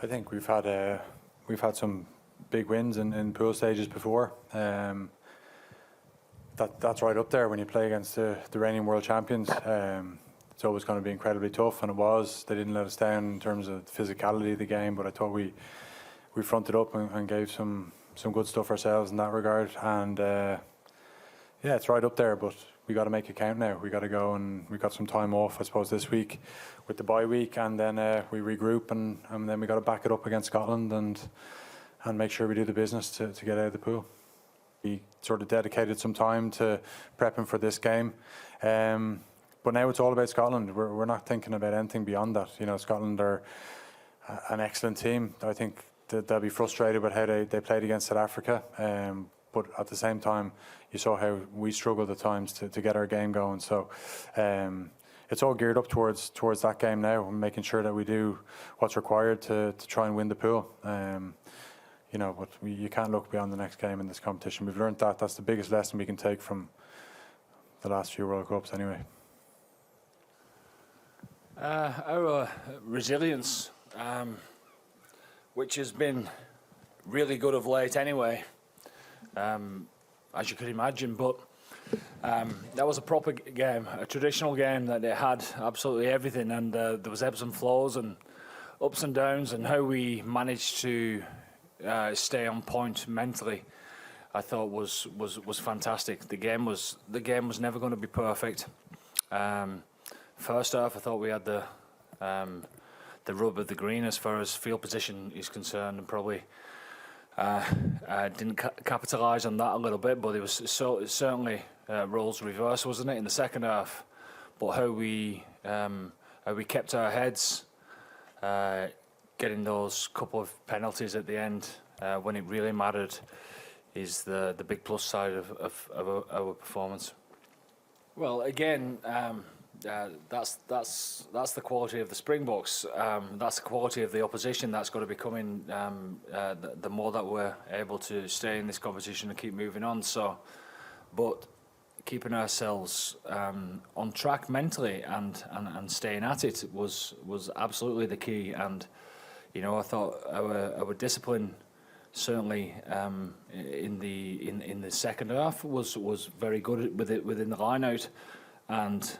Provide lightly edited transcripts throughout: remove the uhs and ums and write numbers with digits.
I think we've had some big wins in pool stages before. That's right up there when you play against the reigning world champions. It's always going to be incredibly tough, and it was. They didn't let us down in terms of the physicality of the game, but I thought we fronted up and gave some good stuff ourselves in that regard. And yeah, it's right up there, but we got to make it count now. We got to go, and we got some time off, I suppose, this week with the bye week, and then we regroup, and then we got to back it up against Scotland and make sure we do the business to get out of the pool. We sort of dedicated some time to prepping for this game, but now it's all about Scotland. We're not thinking about anything beyond that. You know, Scotland are an excellent team. I think that they'll be frustrated with how they played against South Africa, but at the same time, you saw how we struggled at times to get our game going. So it's all geared up towards that game now, and making sure that we do what's required to try and win the pool. You know, but you can't look beyond the next game in this competition. We've learned that. That's the biggest lesson we can take from the last few World Cups anyway. Our resilience, which has been really good of late anyway, as you could imagine, but that was a proper game, a traditional game that it had absolutely everything, and there was ebbs and flows and ups and downs, and how we managed to stay on point mentally, I thought was fantastic. The game was never going to be perfect. First half, I thought we had the rub of the green as far as field position is concerned, and probably didn't capitalise on that a little bit. But it was certainly roles reversed, wasn't it, in the second half? But how we kept our heads. Getting those couple of penalties at the end when it really mattered is the big plus side of our performance. Well, again, that's the quality of the Springboks. That's the quality of the opposition that's got to be coming. The more that we're able to stay in this competition and keep moving on. So, but keeping ourselves on track mentally and staying at it was absolutely the key. And you know, I thought our discipline certainly in the second half was very good within the line out, and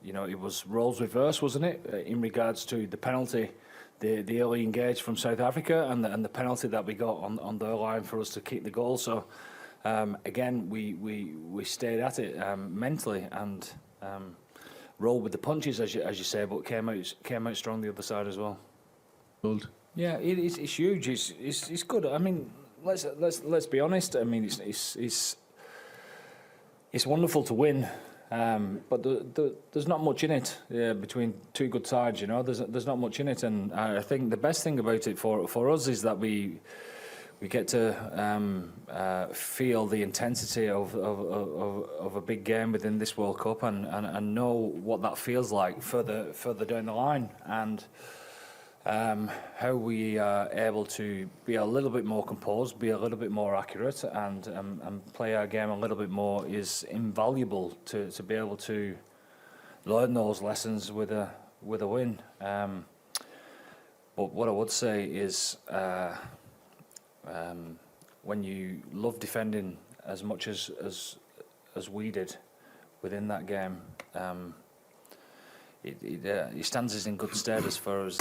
you know, it was roles reversed, wasn't it, in regards to the penalty, the early engage from South Africa, and the penalty that we got on their line for us to keep the goal. So again, we stayed at it mentally and rolled with the punches, as you say, but came out strong the other side as well. Yeah, it's huge. It's good. I mean, let's be honest. I mean, it's wonderful to win, but there's not much in it between two good sides. You know, there's not much in it, and I think the best thing about it for us is that we get to feel the intensity of a big game within this World Cup, and know what that feels like further down the line, and how we are able to be a little bit more composed, be a little bit more accurate, and play our game a little bit more is invaluable to be able to learn those lessons with a win. But what I would say is, when you love defending as much as we did within that game, it stands us in good stead as far as